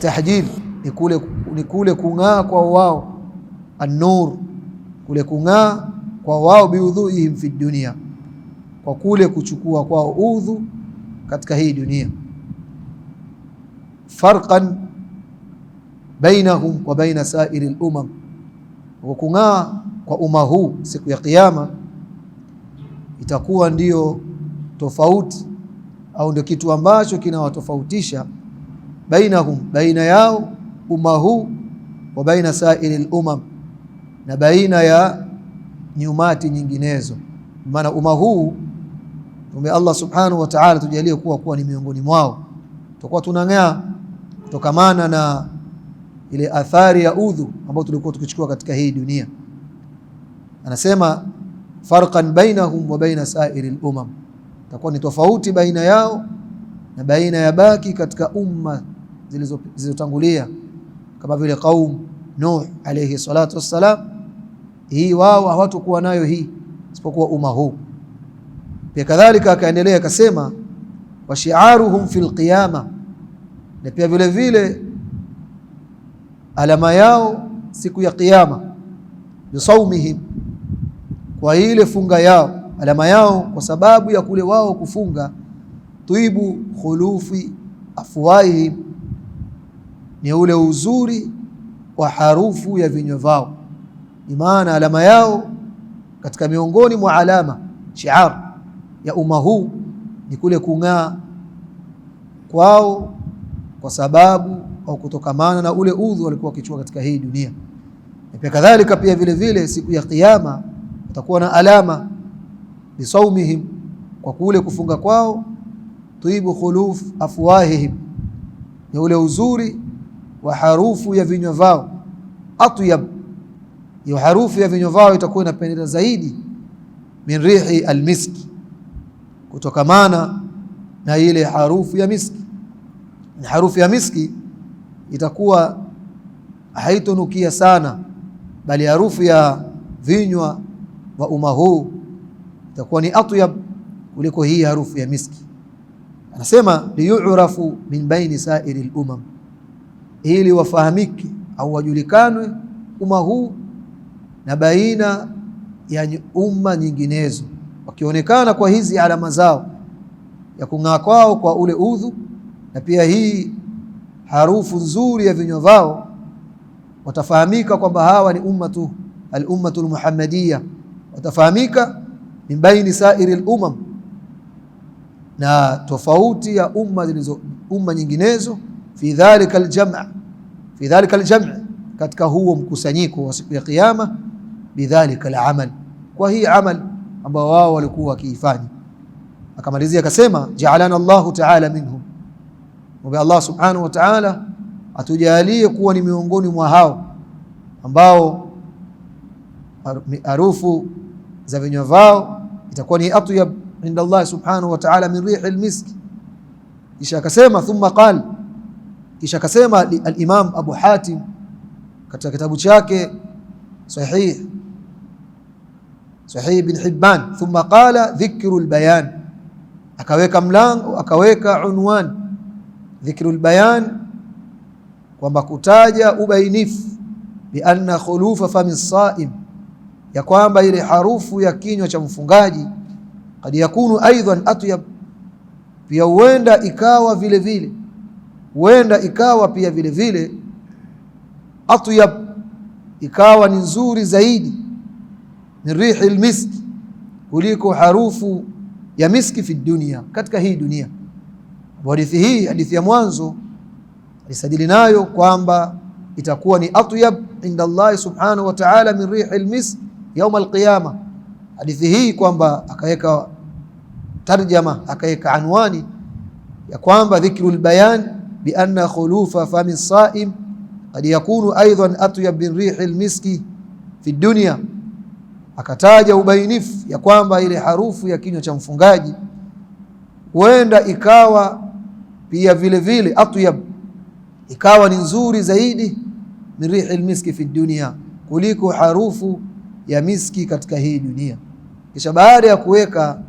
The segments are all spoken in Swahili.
At-tahjil ni kule kung'aa kwa wao, an-nur kule kung'aa kwa wao, biudhuihim fi dunya, kwa kule kuchukua kwao udhu katika hii dunia. Farqan bainahum wa baina sairi al-umam, wa kung'aa kwa umma huu siku ya kiyama itakuwa ndio tofauti au ndio kitu ambacho kinawatofautisha bainahum, baina yao umma huu, wa baina sairi al-umam, na baina ya nyumati nyinginezo. Maana umma huu tume Allah subhanahu wa ta'ala tujalie kuwa ni miongoni mwao, tutakuwa tunang'aa kutokamana na ile athari ya udhu ambayo tulikuwa tukichukua katika hii dunia. Anasema farqan bainahum wa baina sairi al-umam, itakuwa ni tofauti baina yao na baina ya baki katika umma zilizotangulia, kama vile qaum Nuh alayhi salatu wassalam. Hii wao hawatakuwa nayo hii isipokuwa umma huu. Pia kadhalika akaendelea akasema wa shi'aruhum fil qiyama, na pia vile vile alama yao siku ya kiyama, bisaumihim, kwa ile funga yao, alama yao kwa sababu ya kule wao kufunga, tuibu khulufi afwaihim, ni ule uzuri wa harufu ya vinywa vao. Maana alama yao katika miongoni mwa alama shi'ar ya umma huu ni kule kung'aa kwao kwa sababu au kutokamana na ule udhu walikuwa wakichukua katika hii dunia. Na pia kadhalika pia vile vile siku ya kiyama utakuwa na alama bisaumihim, kwa kule kufunga kwao, tuibu khuluf afwahihim, ni ule uzuri wa harufu ya vinywa vao. Atyab, hiyo harufu ya vinywa vao itakuwa inapendeza zaidi, min rihi almiski, kutokamana na ile harufu ya miski. Na harufu ya miski itakuwa haitonukia sana, bali harufu ya vinywa wa umma huu itakuwa ni atyab kuliko hii harufu ya miski. Anasema liyu'rafu min baini sairi al-umam, ili wafahamike au wajulikanwe umma huu na baina ya umma nyinginezo, wakionekana kwa hizi alama zao ya kung'aa kwao kwa ule udhu, na pia hii harufu nzuri ya vinywa vao, watafahamika kwamba hawa ni al-ummatul muhammadiyya, watafahamika min baini sairi al-umam, na tofauti ya umma nyinginezo, fi dhalika al-jam', katika huo mkusanyiko wa siku ya kiyama, bidhalika al-amal, kwa hii amal ambao wao walikuwa wakiifanya. Akamalizia akasema ja'alana Allahu ta'ala minhum, wa Allah subhanahu wa ta'ala atujalie kuwa ni miongoni mwa hao ambao harufu za vinywa vao itakuwa ni atyab inda Allah subhanahu wa ta'ala min rihi al-misk. Kisha akasema thumma qala, kisha akasema al-Imam Abu Hatim katika kitabu chake Sahih Ibn Hibban, thumma qala dhikru al-bayan, akaweka mlango, akaweka unwan dhikru al-bayan, kwamba kutaja ubainifu, bi anna khulufa fami as-sa'im, ya kwamba ile harufu ya kinywa cha mfungaji, kad yakunu aidan atyab, pia huenda ikawa vile vile, huenda ikawa pia vile vile atyab, ikawa ni nzuri zaidi, min rihi almiski, kuliko harufu ya miski fi dunia, katika hii dunia. Hadithi hii, hadithi ya mwanzo alisadili nayo kwamba itakuwa ni atyab inda Allah subhanahu wa ta'ala min rihi almisk يوم القيامة. Hadithi hii kwamba akaweka tarjama, akaweka anwani ya kwamba dhikrul bayan bi anna khulufa fami as-sa'im qad yakunu aidan atyab min rihil miski fi dunya, akataja ubainifu ya kwamba ile harufu ya kinywa cha mfungaji huenda ikawa pia vile vile atyab, ikawa ni nzuri zaidi, min rihil miski fi dunya, kuliko harufu ya miski katika hii dunia. Kisha baada ya kuweka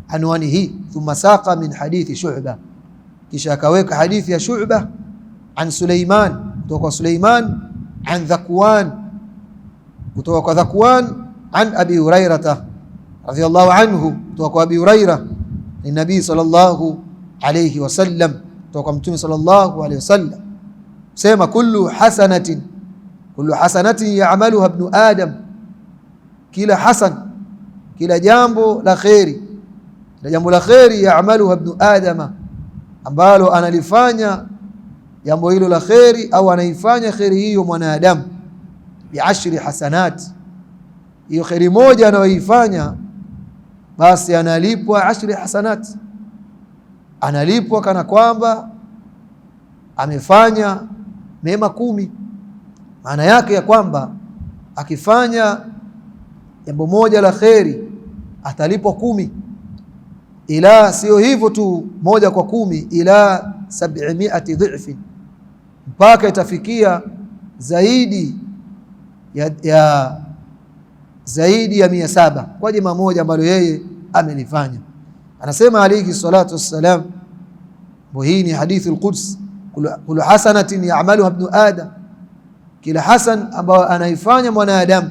anwani hii, thumma saqa min hadithi Shu'ba, kisha akaweka hadithi ya Shu'ba an Suleiman, kutoka kwa Suleiman, an Dhakwan, kutoka kwa Dhakwan, an Abi Hurairah radhiyallahu anhu, kutoka kwa Abi Hurairah ni Nabii sallallahu alayhi wasallam, kutoka kwa Mtume sallallahu alayhi wasallam sema, kullu hasanatin ya'maluha ibn Adam, kila hasan, kila jambo la khairi, kila jambo la khairi, ya'maluha ibn Adam, ambalo analifanya jambo hilo la khairi au anaifanya khairi hiyo mwanadamu, bi'ashri hasanat, hiyo khairi moja anayoifanya basi analipwa 10 hasanat, analipwa kana kwamba amefanya mema 10. Maana yake ya kwamba akifanya jambo moja la kheri atalipwa 10, ila sio hivyo tu, moja kwa 10, ila 700 dhifin, mpaka itafikia zaidi ya zaidi ya 700 kwa jema moja ambalo yeye amelifanya. Anasema alayhi salatu wassalam, hii ni hadithi al-Quds, kullu hasanatin ya'maluha ibn Adam, kila hasan ambayo anaifanya mwanadamu,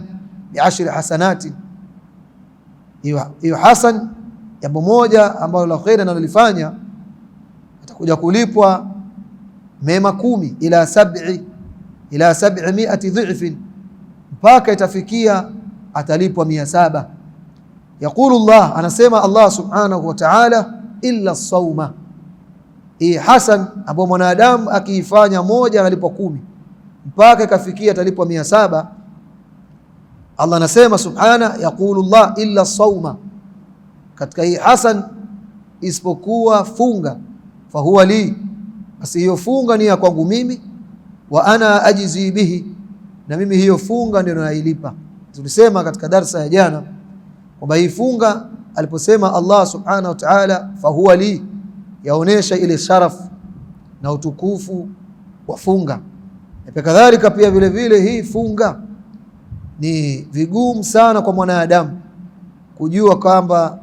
bi10 hasanatin, hiyo hasan jambo moja ambalo la khair analifanya atakuja kulipwa mema 10, ila 700 dhifin, mpaka itafikia atalipwa 700. Yaqulu Allah, anasema Allah subhanahu wa ta'ala, illa as-sawma, hii hasan ambayo mwanadamu akiifanya moja analipwa 10 mpaka ikafikia atalipwa 700. Allah anasema subhana, yaqulu Allah, illa as-sawma, katika hii hasan isipokuwa funga, fahuwa li, basi hiyo funga ni ya kwangu mimi, wa ana ajzi bihi, na mimi hiyo funga ndio nailipa. Tulisema katika darsa ya jana kwamba hii funga aliposema Allah subhanahu wa ta'ala fahuwa li, yaonesha ile sharaf na utukufu wa funga. Na kadhalika pia vile vile hii funga ni vigumu sana kwa mwanadamu kujua kwamba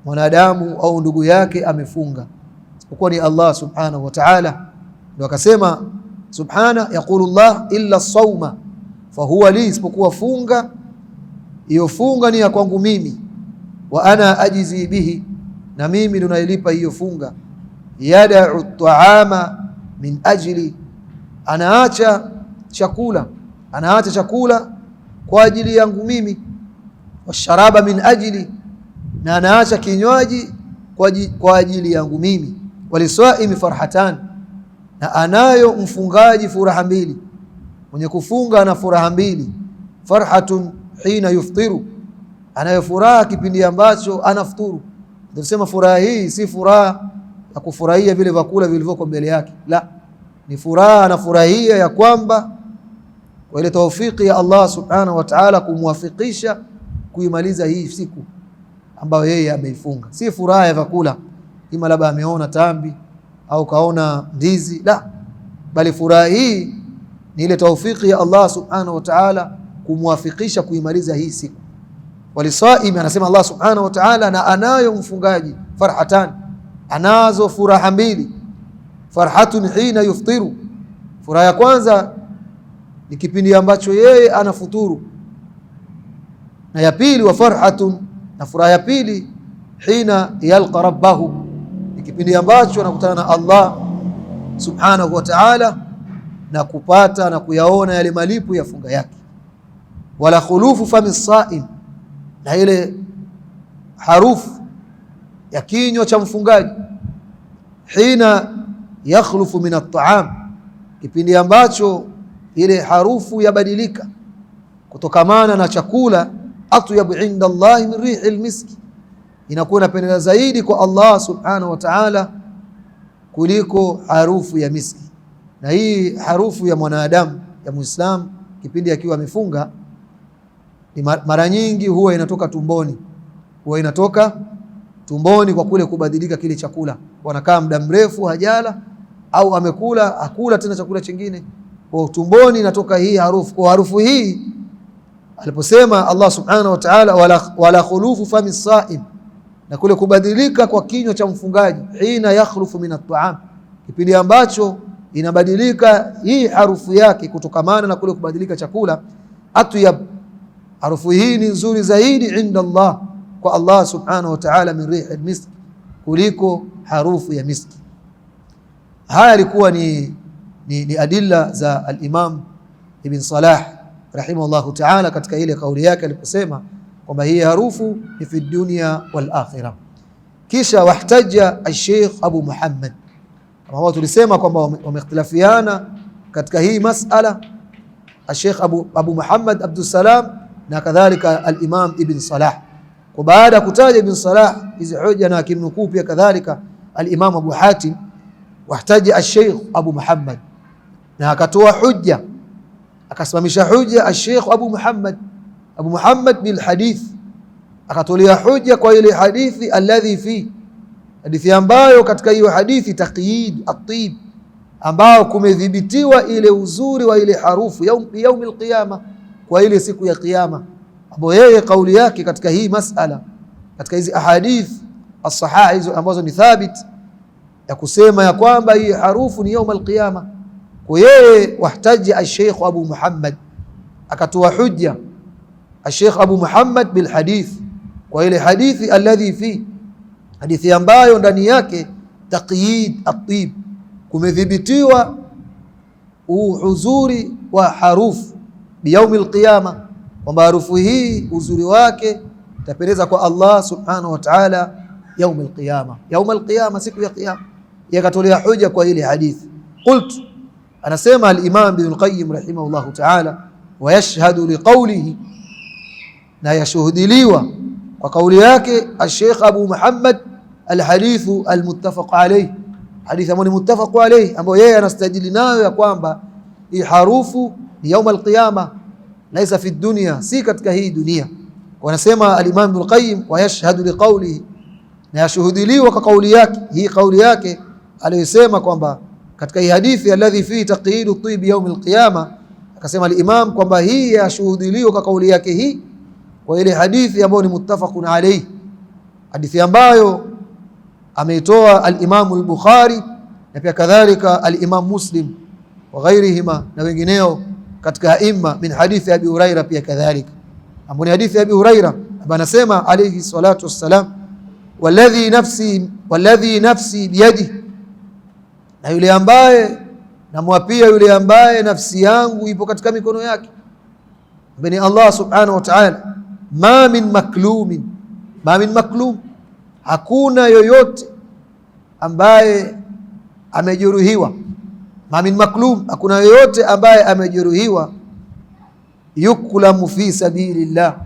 mwanadamu au ndugu yake amefunga, isipokuwa ni Allah subhanahu wa ta'ala. Ndio akasema subhana, yaqulu Allah, illa as-sawma fahuwa li, isipokuwa funga, hiyo funga ni ya kwangu mimi, wa ana ajzi bihi, na mimi ndo nailipa hiyo funga. Yada'u at-ta'ama min ajli, anaacha chakula kwa ajili yangu mimi, washaraba min ajli, na anaacha kinywaji kwa ajili yangu mimi, waliswaimi farhatan, na anayo mfungaji furaha mbili, mwenye kufunga ana furaha mbili. Farhatun hina yuftiru, anayo furaha kipindi ambacho anafuturu. Tunasema furaha hii si furaha ya kufurahia vile vyakula vilivyoko mbele yake, la, ni furaha anafurahia ya kwamba kwa ile taufiki ya Allah subhanahu wa ta'ala kumwafikisha kuimaliza hii siku ambayo yeye ameifunga. Si furaha ya vyakula, kama labda ameona tambi au kaona ndizi, la, bali furaha hii ni ile taufiki ya Allah subhanahu wa ta'ala kumwafikisha kuimaliza hii siku. Walisaimi, anasema Allah subhanahu wa ta'ala, na anayo mfungaji farhatan, anazo furaha mbili. Farhatun hina yuftiru, furaha ya kwanza ni kipindi ambacho yeye anafuturu, na ya pili wa farhatun, na furaha ya pili hina yalqa rabbahu, ni kipindi ambacho anakutana na Allah subhanahu wa ta'ala na kupata na kuyaona yale malipo ya funga yake. Wala khulufu fami saim, na ile harufu ya kinywa cha mfungaji, hina yakhlufu min at-ta'am, kipindi ambacho ile harufu yabadilika kutokamana na chakula. Atyabu inda Allah min rihil miski, inakuwa inapendeza zaidi kwa Allah subhanahu wa ta'ala kuliko harufu ya miski. Na hii harufu ya mwanadamu ya Muislamu kipindi akiwa amefunga mara nyingi huwa inatoka tumboni, kwa kule kubadilika kile chakula. Wanakaa muda mrefu hajala au akula tena chakula chingine, kwa tumboni inatoka hii harufu. Kwa harufu hii aliposema Allah subhanahu wa ta'ala, wala khulufu fami saim, na kule kubadilika kwa kinywa cha mfungaji, hina yakhlufu min at-ta'am, kipindi ambacho inabadilika hii harufu yake kutokamana na kule kubadilika chakula. Atyab, harufu hii ni nzuri zaidi inda Allah, kwa Allah subhanahu wa ta'ala, min rih almisk, kuliko harufu ya miski. Haya alikuwa ni adilla za al-Imam Ibn Salah rahimahullahu ta'ala katika ile kauli yake aliposema kwamba hii harufu ni fi dunya wal akhirah. Kisha wahtaja al-Sheikh Abu Muhammad, kama wao tulisema kwamba wameikhtilafiana katika hii masala, al-Sheikh Abu Muhammad Abdul Salam na kadhalika al-Imam Ibn Salah. Kwa baada kutaja Ibn Salah hizi hoja na akimnukuu pia kadhalika al-Imam Abu Hatim, wahtaja al-Sheikh Abu Muhammad, na akatoa hujja, akasimamisha hujja al-Sheikh Abu Muhammad bil hadith, akatolea hujja kwa ile hadithi alladhi fi, hadithi ambayo katika hiyo hadithi taqyid at-tib, ambao kumedhibitiwa ile uzuri wa ile harufu yaum al-qiyama, kwa ile siku ya kiyama, ambapo yeye kauli yake katika hii masala, katika hizi ahadith as-sahih hizo ambazo ni thabit ya kusema ya kwamba hii harufu ni yaum al-qiyama. Kwa yeye wahtaja al-Sheikh Abu Muhammad, akatoa hujja al-Sheikh Abu Muhammad bil hadith, kwa ile hadithi alladhi fi, hadithi ambayo ndani yake taqyid at-tib, kumedhibitiwa uzuri wa harufu biyaum al-qiyama, kwamba harufu hii uzuri wake itapendeza kwa Allah subhanahu wa ta'ala yaum al-qiyama, yaum al-qiyama, siku ya kiyama. Yakatolea hoja kwa ile hadithi. Qultu, anasema al-Imam Ibn Qayyim rahimahullahu ta'ala, wa yashhadu liqawlihi, na yashuhudiliwa kwa kauli yake al-Sheikh Abu Muhammad al-hadithu al-muttafaq alayhi, hadithi ambayo ni muttafaq alayhi, ambayo yeye anastajili nayo ya kwamba hii harufu ni yaum al-qiyama, laisa fi dunya, si katika hii dunia. Wanasema al-Imam Ibn Qayyim, wa yashhadu liqawlihi, na yashuhudiliwa kwa kauli yake, hii kauli yake aliyosema kwamba katika hii hadithi alladhi fi taqyidu at-tib yaum al-qiyama, akasema al-Imam kwamba hii yashuhudiliwa kwa kauli yake hii kwa ile hadithi ambayo ni muttafaqun alayhi, hadithi ambayo ameitoa al-Imam al-Bukhari na pia kadhalika al-Imam Muslim wa ghairihima na wengineo katika aima, min hadithi Abi Huraira pia kadhalika, ambapo ni hadithi Abi Huraira anasema alayhi salatu wassalam, walladhi nafsi biyadihi, na yule ambaye namwapia yule ambaye nafsi yangu ipo katika mikono yake, bani Allah subhanahu wa ta'ala, ma min maklum, hakuna yoyote ambaye amejeruhiwa, ma min maklum, hakuna yoyote ambaye amejeruhiwa, yuklamu fi sabilillah,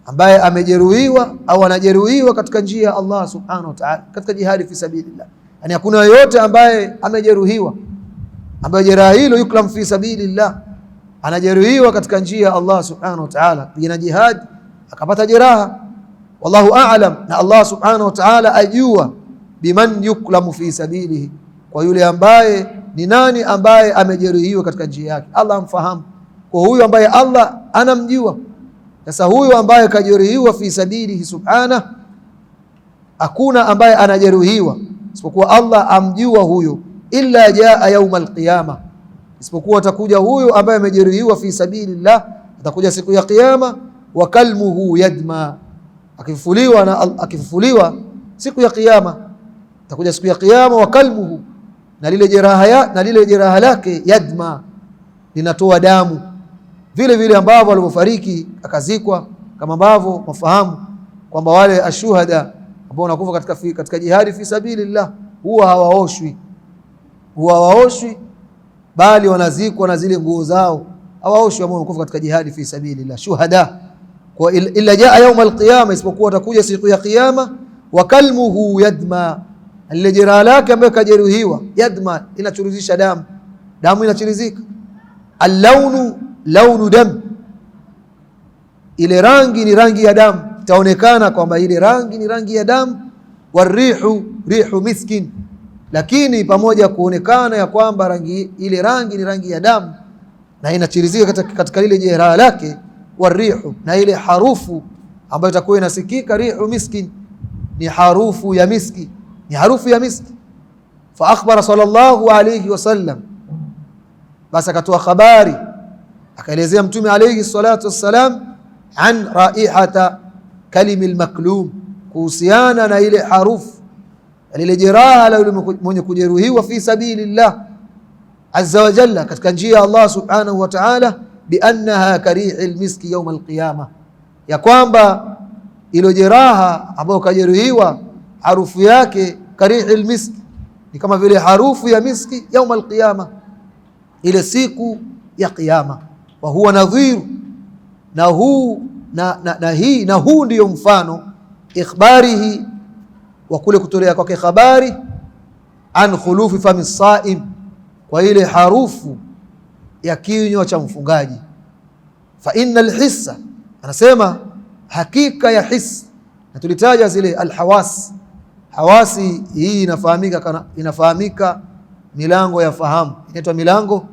ambaye amejeruhiwa au anajeruhiwa katika njia ya Allah subhanahu wa ta'ala, katika jihadi fi sabilillah. Yani hakuna yoyote ambaye amejeruhiwa, ambaye jeraha hilo yuklam fi sabilillah, anajeruhiwa katika njia ya Allah subhanahu wa ta'ala, pigana jihad akapata jeraha, wallahu a'lam, na Allah subhanahu wa ta'ala ajua biman yuklamu fi sabilihi, kwa yule ambaye ni nani ambaye amejeruhiwa katika njia yake, Allah amfahamu. Kwa huyu ambaye Allah anamjua, sasa huyu ambaye kajeruhiwa fi sabilihi subhanahu, hakuna ambaye anajeruhiwa isipokuwa Allah amjua huyo, illa jaa yaum al-qiyama, isipokuwa atakuja huyo ambaye amejeruhiwa fi sabilillah, atakuja siku ya kiyama, wa kalmuhu yadma, akifufuliwa siku ya kiyama, atakuja siku ya kiyama, wa kalmuhu, na lile jeraha lake, yadma, linatoa damu, vile vile ambavyo walivyofariki akazikwa, kama ambavyo mafahamu kwamba wale ashuhada ambao wanakufa katika jihadi fi sabilillah huwa hawaoshwi, bali wanazikwa na zile nguo zao, hawaoshwi ambao wanakufa katika jihadi fi sabilillah, shuhada. Kwa illa jaa yaum al-qiyama, isipokuwa watakuja siku ya kiyama, wa kalmuhu yadma, ile jeraha lake ambaye kajeruhiwa, yadma, inachuruzisha damu inachirizika, al-launu launu dam, ile rangi ni rangi ya damu, itaonekana kwamba ile rangi ni rangi ya damu, warihu rihu miskin, lakini pamoja kuonekana ya kwamba ile rangi ni rangi ya damu na inachirizika katika lile jeraha lake, warihu, na ile harufu ambayo itakuwa inasikika, rihu miskin, ni harufu ya miski, Fa akhbara sallallahu alayhi wasallam, Basi akatoa habari, akaelezea Mtume alayhi salatu wassalam an raihata kalimil maklum, kuhusiana na ile harufu ile jeraha la yule mwenye kujeruhiwa fi sabilillah azza wa jalla, katika njia ya Allah subhanahu wa ta'ala, bi annaha karihil miski yawm alqiyama, ya kwamba ilo jeraha ambao kajeruhiwa harufu yake karihil miski, ni kama vile harufu ya miski yawm alqiyama, ile siku ya kiyama. Wa huwa nadhir, na huu ndio mfano ikhbarihi, wa kule kutolea kwake habari, an khulufi fami saim, kwa ile harufu ya kinywa cha mfungaji. Fa innal hissa, anasema hakika ya his, na tulitaja zile alhawas. Hawasi hii inafahamika milango ya fahamu, inaitwa milango,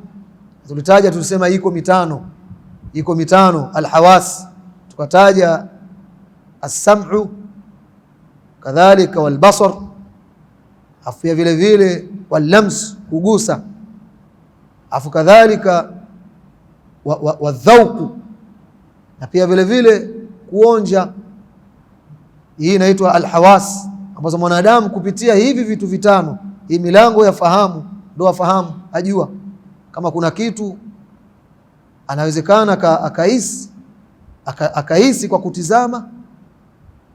tulitaja, tulisema iko mitano alhawas, tukataja as-sam'u kadhalika walbasar, afu vile vile wallams, kugusa, afu kadhalika wadhauq, na pia vile vile kuonja. Hii inaitwa alhawas, ambazo mwanadamu kupitia hivi vitu vitano, hii milango ya fahamu, ndio afahamu, ajua kama kuna kitu, anawezekana akahisi kwa kutizama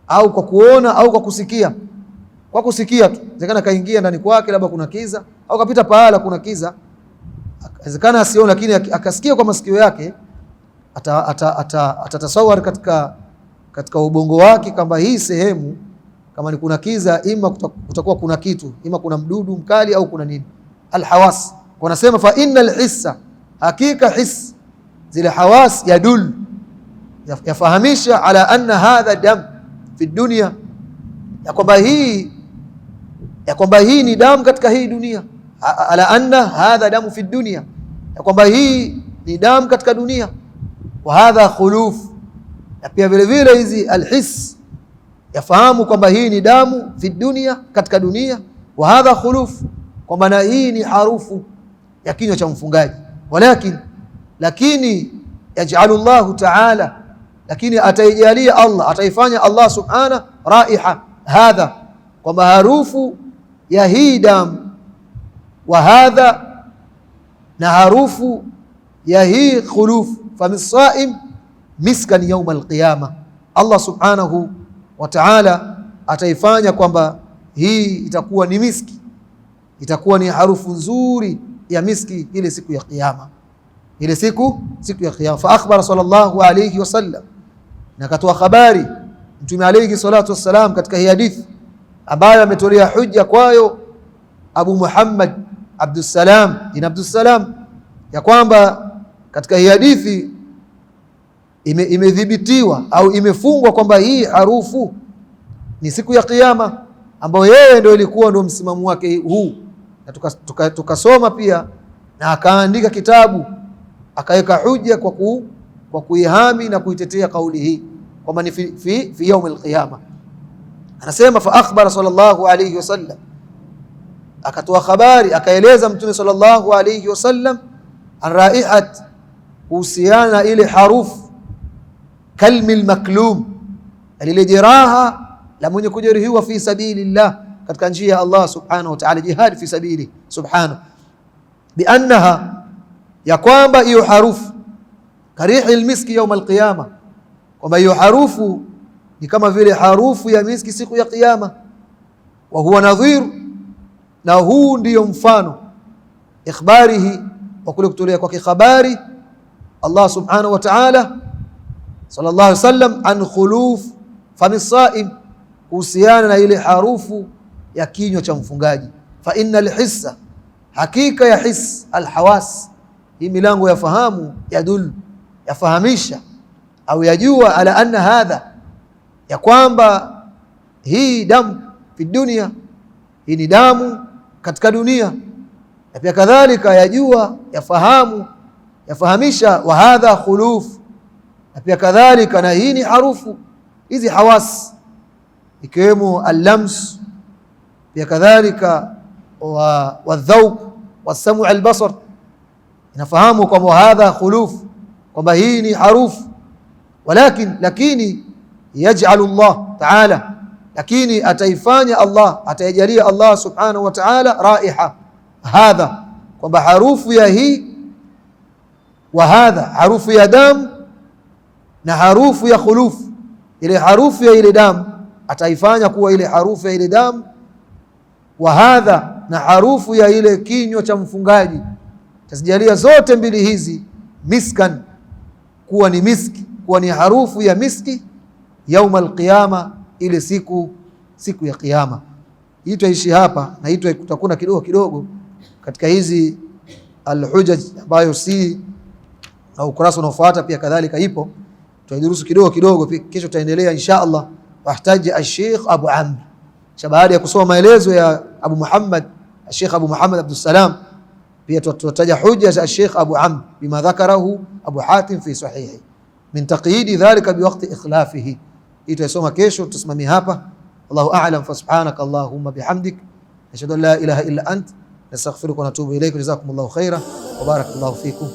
au kwa kuona au kwa kusikia. Kwa kusikia tu, inawezekana kaingia ndani kwake, labda kuna kiza, au kapita pahala kuna kiza, inawezekana asione, lakini akasikia kwa masikio yake, atatasawar katika ubongo wake kwamba hii sehemu kama ni kuna kiza, ima kutakuwa kuna kitu, ima kuna mdudu mkali au kuna nini. Alhawas, wanasema fa innal hissa, hakika his, zile hawas yadul, yafahamisha ala anna hadha dam fi dunya, ya kwamba hii ni damu katika hii dunia. Ala anna hadha damu fi dunya, ya kwamba hii ni damu katika dunia. Wa hadha khuluf, na pia vile vile hizi alhis yafahamu kwamba hii ni damu fi dunya, katika dunia. Wa hadha khuluf, kwamba na hii ni harufu ya kinywa cha mfungaji. Lakini yaj'alu Allah ta'ala, lakini ataijalia Allah, ataifanya Allah subhanahu raiha hadha, kwamba harufu ya hii damu, wa hadha, na harufu ya hii khuluf, famisaim miskan yawm alqiyama. Allah subhanahu wa ta'ala ataifanya kwamba hii itakuwa ni miski, itakuwa ni harufu nzuri ya miski ile siku ya kiyama, ile siku ya kiyama. Fa akhbara sallallahu alayhi wasallam, na katoa habari Mtume alayhi salatu wassalam katika hii hadithi ambayo ametolea hujja kwayo Abu Muhammad Abdussalam bin Abdussalam, ya kwamba katika hii hadithi imedhibitiwa au imefungwa kwamba hii harufu ni siku ya kiyama, ambayo yeye ndio ilikuwa ndio msimamo wake huu. Na tukasoma pia, na akaandika kitabu, akaweka hujja kwa kuihami na kuitetea kauli hii kwamba ni fi yaum alqiyama. Anasema fa akhbara sallallahu alayhi wasallam, akatoa habari, akaeleza Mtume sallallahu alayhi wasallam an raihat, kuhusiana ile harufu kalmil maklum, lile jeraha la mwenye kujeruhiwa fi sabilillah, katika njia ya Allah subhanahu wa ta'ala, jihad fi sabili subhanahu, bi annaha, ya kwamba hiyo harufu karihil miski yawm alqiyama, kwamba hiyo harufu ni kama vile harufu ya miski siku ya kiyama. Wa huwa nadhir, na huu ndiyo mfano ikhbarihi, wa kule kutolea kwake habari Allah subhanahu wa ta'ala, sallallahu alaihi wasallam, an khuluf fami saim, kuhusiana na ile harufu ya kinywa cha mfungaji. Fa innal hissa, hakika ya his, alhawas, hii milango ya fahamu, yadul, yafahamisha au yajua, ala anna hadha, ya kwamba hii damu fi dunya, hii ni damu katika dunia. Na pia kadhalika yajua, yafahamu, yafahamisha, wa hadha khuluf, na pia kadhalika na hii ni harufu. Hizi hawas ikiwemo al-lams, pia kadhalika wa dhauq wa samu al-basar, inafahamu kwamba hadha khuluf, kwamba hii ni harufu. Lakini yaj'alu Allah ta'ala, lakini ataifanya Allah, atajalia Allah subhanahu wa ta'ala raiha hadha, kwamba harufu ya hii wa hadha, harufu ya damu na harufu ya khuluf, ile harufu ya ile damu ataifanya kuwa ile harufu ya ile damu, wa hadha, na harufu ya ile kinywa cha mfungaji, tazijalia zote mbili hizi miskan, kuwa ni miski, kuwa ni harufu ya miski yauma alqiyama, ile siku ya kiyama. Hii tutaishi hapa, na hii tutakuna kidogo kidogo katika hizi alhujaj ambayo si au ukurasa unaofuata pia kadhalika ipo, tutaidurusu kidogo kidogo, kesho tutaendelea insha Allah. Wahtaji al-Sheikh Abu Amr, baada ya kusoma maelezo ya Abu Muhammad al-Sheikh Abu Muhammad Abdussalam, pia tutataja hujja za al-Sheikh Abu Amr bima dhakarahu Abu Hatim fi sahihi min taqyidi dhalika biwaqti ikhlafihi. Hii tutasoma kesho, tusimamia hapa. Allahu a'lam, fa subhanaka Allahumma bihamdik, ashhadu an la ilaha illa ant, nastaghfiruka wa natubu ilayk. Jazakumullahu khairan wa barakallahu fikum.